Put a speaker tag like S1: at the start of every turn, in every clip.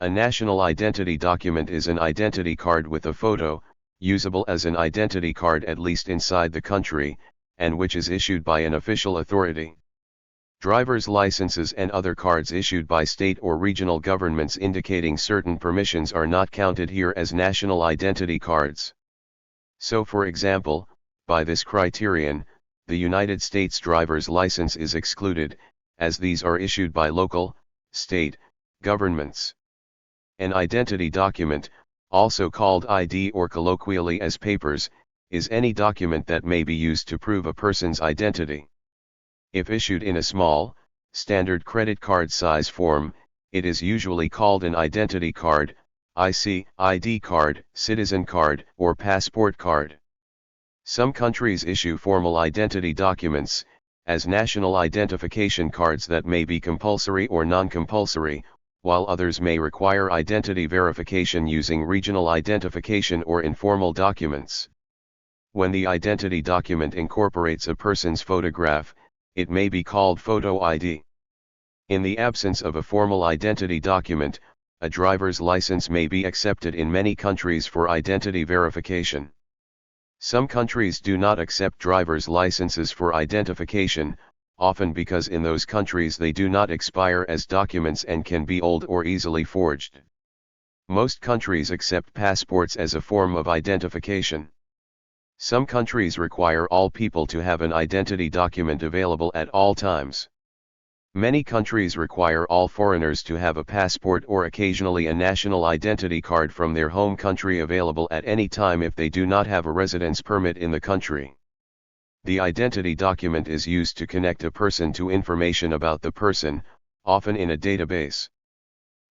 S1: A national identity document is an identity card with a photo, usable as an identity card at least inside the country, and which is issued by an official authority. Driver's licenses and other cards issued by state or regional governments indicating certain permissions are not counted here as national identity cards. So for example, by this criterion, the United States driver's license is excluded, as these are issued by local, state, governments. An identity document, also called ID or colloquially as papers, is any document that may be used to prove a person's identity. If issued in a small, standard credit card size form, it is usually called an identity card, IC, ID card, citizen card, or passport card. Some countries issue formal identity documents, as national identification cards that may be compulsory or non-compulsory, while others may require identity verification using regional identification or informal documents. When the identity document incorporates a person's photograph, it may be called photo ID. In the absence of a formal identity document, a driver's license may be accepted in many countries for identity verification. Some countries do not accept driver's licenses for identification, often because in those countries they do not expire as documents and can be old or easily forged. Most countries accept passports as a form of identification. Some countries require all people to have an identity document available at all times. Many countries require all foreigners to have a passport or occasionally a national identity card from their home country available at any time if they do not have a residence permit in the country. The identity document is used to connect a person to information about the person, often in a database.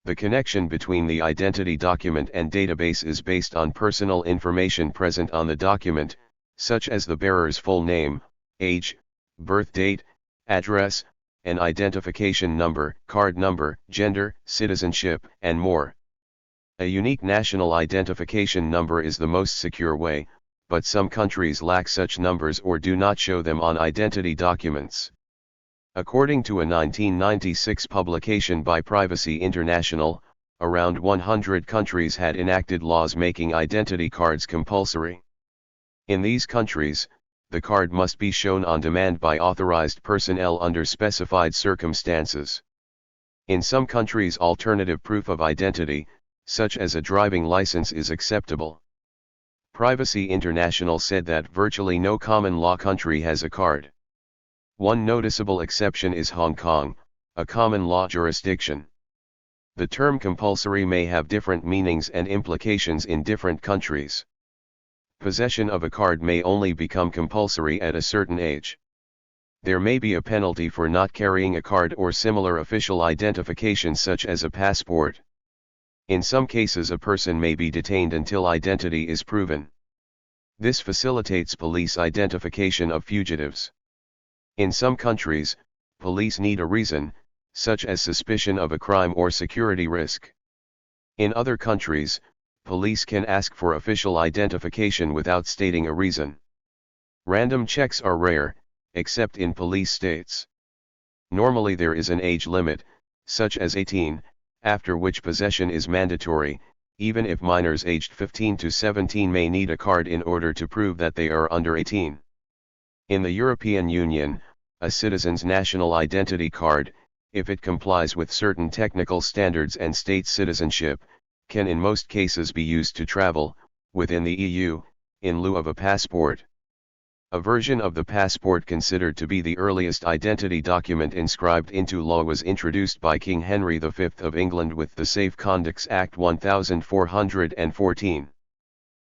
S1: The connection between the identity document and database is based on personal information present on the document, such as the bearer's full name, age, birth date, address, an identification number, card number, gender, citizenship, and more. A unique national identification number is the most secure way, but some countries lack such numbers or do not show them on identity documents. According to a 1996 publication by Privacy International, around 100 countries had enacted laws making identity cards compulsory. In these countries, the card must be shown on demand by authorized personnel under specified circumstances. In some countries, alternative proof of identity, such as a driving license, is acceptable. Privacy International said that virtually no common law country has a card. One noticeable exception is Hong Kong, a common law jurisdiction. The term compulsory may have different meanings and implications in different countries. Possession of a card may only become compulsory at a certain age. There may be a penalty for not carrying a card or similar official identification such as a passport. In some cases, a person may be detained until identity is proven. This facilitates police identification of fugitives. In some countries, police need a reason, such as suspicion of a crime or security risk. In other countries, police can ask for official identification without stating a reason. Random checks are rare, except in police states. Normally there is an age limit, such as 18, after which possession is mandatory, even if minors aged 15 to 17 may need a card in order to prove that they are under 18. In the European Union, a citizen's national identity card, if it complies with certain technical standards and states citizenship, can in most cases be used to travel, within the EU, in lieu of a passport. A version of the passport considered to be the earliest identity document inscribed into law was introduced by King Henry V of England with the Safe Conducts Act 1414.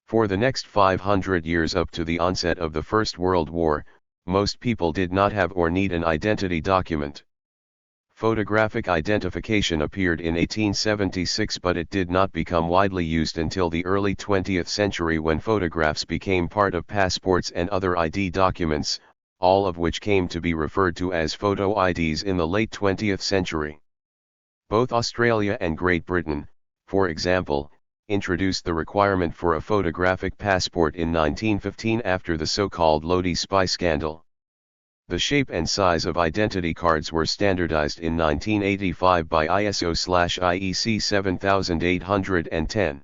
S1: For the next 500 years up to the onset of the First World War, most people did not have or need an identity document. Photographic identification appeared in 1876, but it did not become widely used until the early 20th century when photographs became part of passports and other ID documents, all of which came to be referred to as photo IDs in the late 20th century. Both Australia and Great Britain, for example, introduced the requirement for a photographic passport in 1915 after the so-called Lodi spy scandal. The shape and size of identity cards were standardized in 1985 by ISO/IEC 7810.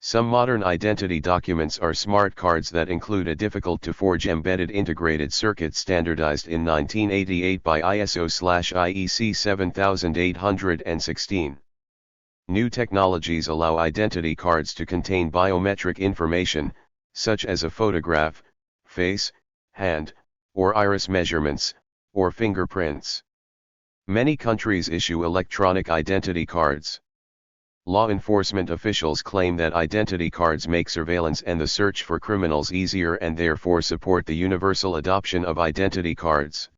S1: Some modern identity documents are smart cards that include a difficult-to-forge embedded integrated circuit standardized in 1988 by ISO/IEC 7816. New technologies allow identity cards to contain biometric information, such as a photograph, face, hand, or iris measurements, or fingerprints. Many countries issue electronic identity cards. Law enforcement officials claim that identity cards make surveillance and the search for criminals easier and therefore support the universal adoption of identity cards.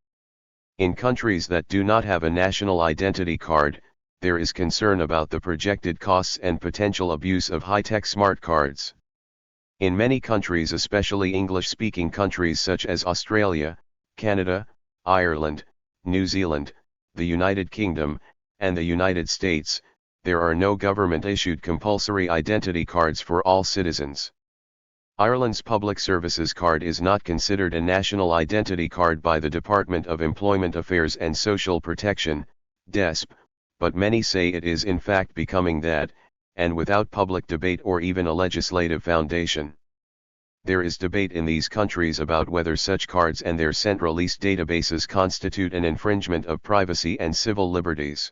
S1: In countries that do not have a national identity card, there is concern about the projected costs and potential abuse of high-tech smart cards. In many countries, especially English-speaking countries such as Australia, Canada, Ireland, New Zealand, the United Kingdom, and the United States, there are no government-issued compulsory identity cards for all citizens. Ireland's Public Services Card is not considered a national identity card by the Department of Employment Affairs and Social Protection, DESP, but many say it is in fact becoming that, and without public debate or even a legislative foundation. There is debate in these countries about whether such cards and their sent-release databases constitute an infringement of privacy and civil liberties.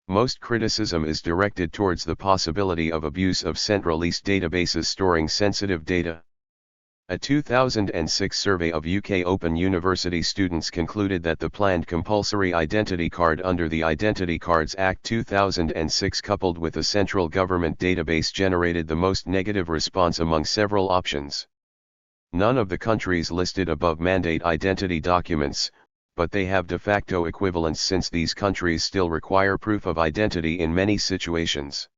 S1: Most criticism is directed towards the possibility of abuse of sent-release databases storing sensitive data. A 2006 survey of UK Open University students concluded that the planned compulsory identity card under the Identity Cards Act 2006 coupled with a central government database generated the most negative response among several options. None of the countries listed above mandate identity documents, but they have de facto equivalents since these countries still require proof of identity in many situations.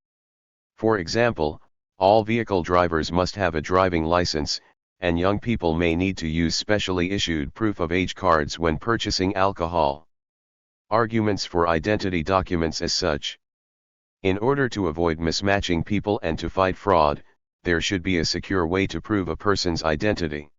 S1: For example, all vehicle drivers must have a driving license, and young people may need to use specially issued proof of age cards when purchasing alcohol. Arguments for identity documents as such. In order to avoid mismatching people and to fight fraud, there should be a secure way to prove a person's identity.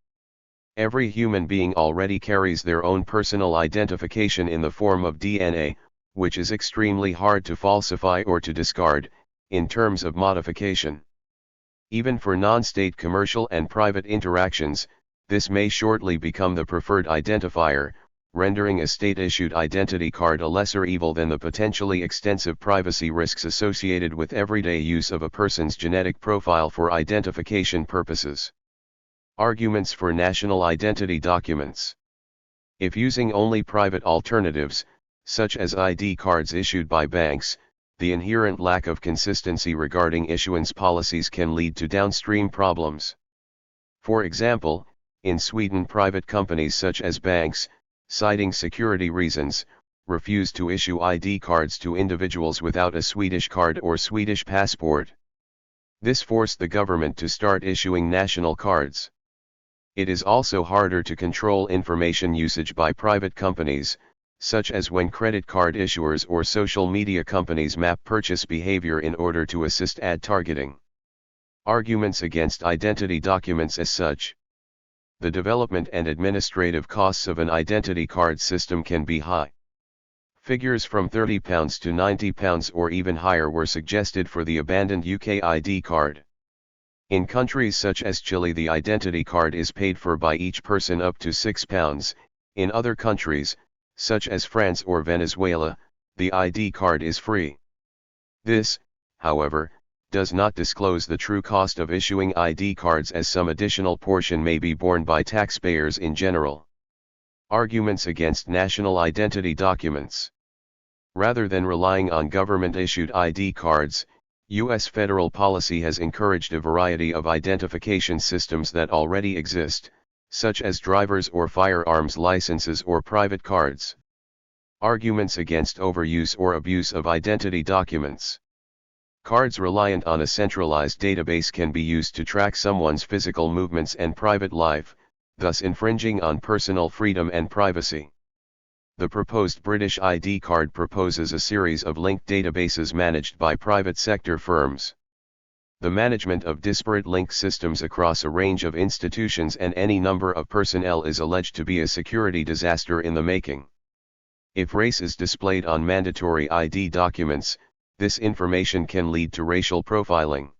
S1: Every human being already carries their own personal identification in the form of DNA, which is extremely hard to falsify or to discard, in terms of modification. Even for non-state commercial and private interactions, this may shortly become the preferred identifier, rendering a state-issued identity card a lesser evil than the potentially extensive privacy risks associated with everyday use of a person's genetic profile for identification purposes. Arguments for national identity documents. If using only private alternatives, such as ID cards issued by banks, the inherent lack of consistency regarding issuance policies can lead to downstream problems. For example, in Sweden, private companies such as banks, citing security reasons, refuse to issue ID cards to individuals without a Swedish card or Swedish passport. This forced the government to start issuing national cards. It is also harder to control information usage by private companies, such as when credit card issuers or social media companies map purchase behavior in order to assist ad targeting. Arguments against identity documents as such. The development and administrative costs of an identity card system can be high. Figures from £30 to £90 or even higher were suggested for the abandoned UK ID card. In countries such as Chile, the identity card is paid for by each person up to £6. In other countries, such as France or Venezuela, the ID card is free. This, however, does not disclose the true cost of issuing ID cards, as some additional portion may be borne by taxpayers in general. Arguments against national identity documents. Rather than relying on government-issued ID cards, U.S. federal policy has encouraged a variety of identification systems that already exist, such as driver's or firearms licenses or private cards. Arguments against overuse or abuse of identity documents. Cards reliant on a centralized database can be used to track someone's physical movements and private life, thus infringing on personal freedom and privacy. The proposed British ID card proposes a series of linked databases managed by private sector firms. The management of disparate link systems across a range of institutions and any number of personnel is alleged to be a security disaster in the making. If race is displayed on mandatory ID documents, this information can lead to racial profiling.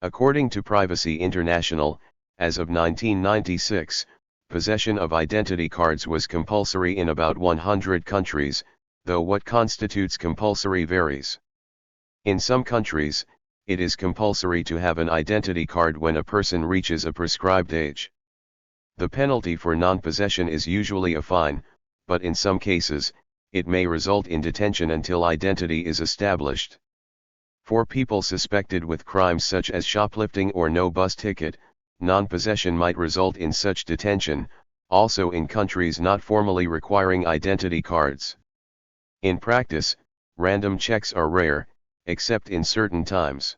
S1: According to Privacy International, as of 1996, possession of identity cards was compulsory in about 100 countries, though what constitutes compulsory varies. In some countries, it is compulsory to have an identity card when a person reaches a prescribed age. The penalty for non-possession is usually a fine, but in some cases, it may result in detention until identity is established. For people suspected with crimes such as shoplifting or no bus ticket, non-possession might result in such detention, also in countries not formally requiring identity cards. In practice, random checks are rare, except in certain times.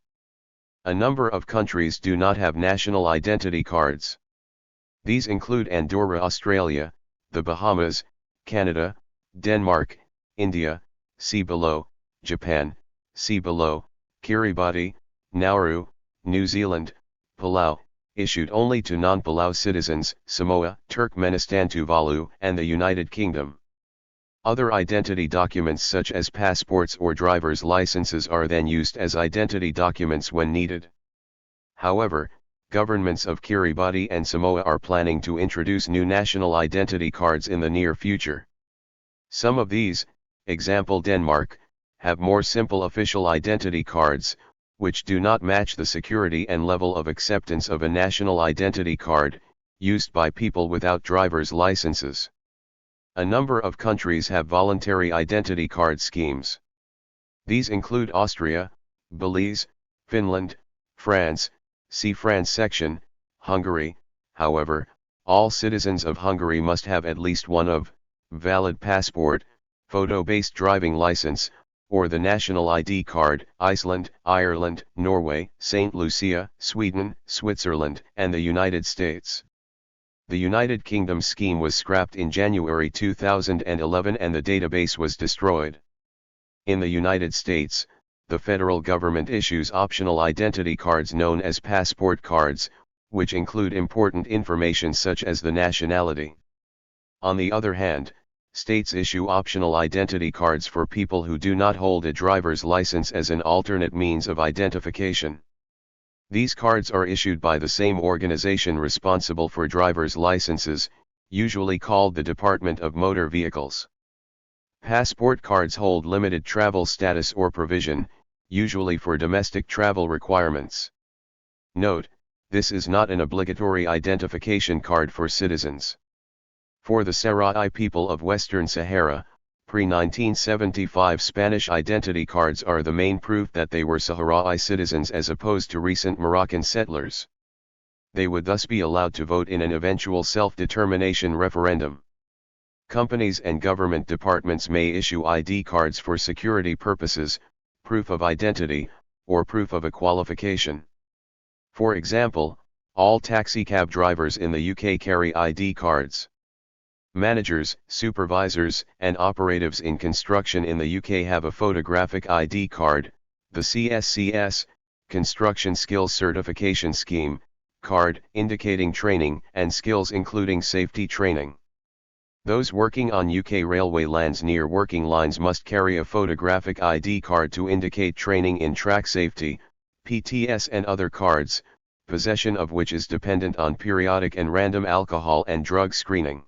S1: A number of countries do not have national identity cards. These include Andorra, Australia, the Bahamas, Canada, Denmark, India, see below, Japan, see below, Kiribati, Nauru, New Zealand, Palau, issued only to non-Palau citizens, Samoa, Turkmenistan, Tuvalu, and the United Kingdom. Other identity documents such as passports or driver's licenses are then used as identity documents when needed. However, governments of Kiribati and Samoa are planning to introduce new national identity cards in the near future. Some of these, example Denmark, have more simple official identity cards, which do not match the security and level of acceptance of a national identity card, used by people without driver's licenses. A number of countries have voluntary identity card schemes. These include Austria, Belize, Finland, France, see France section, Hungary. However, all citizens of Hungary must have at least one of, valid passport, photo-based driving license, or the national ID card. Iceland, Ireland, Norway, St. Lucia, Sweden, Switzerland, and the United States. The United Kingdom scheme was scrapped in January 2011 and the database was destroyed. In the United States, the federal government issues optional identity cards known as passport cards, which include important information such as the nationality. On the other hand, states issue optional identity cards for people who do not hold a driver's license as an alternate means of identification. These cards are issued by the same organization responsible for driver's licenses, usually called the Department of Motor Vehicles. Passport cards hold limited travel status or provision, usually for domestic travel requirements. Note, this is not an obligatory identification card for citizens. For the Sahrawi people of Western Sahara, pre-1975 Spanish identity cards are the main proof that they were Sahrawi citizens as opposed to recent Moroccan settlers. They would thus be allowed to vote in an eventual self-determination referendum. Companies and government departments may issue ID cards for security purposes, proof of identity, or proof of a qualification. For example, all taxicab drivers in the UK carry ID cards. Managers, supervisors, and operatives in construction in the UK have a photographic ID card, the CSCS, Construction Skills Certification Scheme, card indicating training and skills including safety training. Those working on UK railway lands near working lines must carry a photographic ID card to indicate training in track safety, PTS and other cards, possession of which is dependent on periodic and random alcohol and drug screening.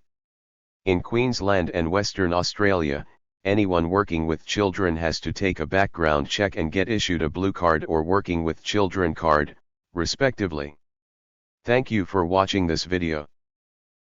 S1: In Queensland and Western Australia, anyone working with children has to take a background check and get issued a blue card or working with children card, respectively. Thank you for watching this video.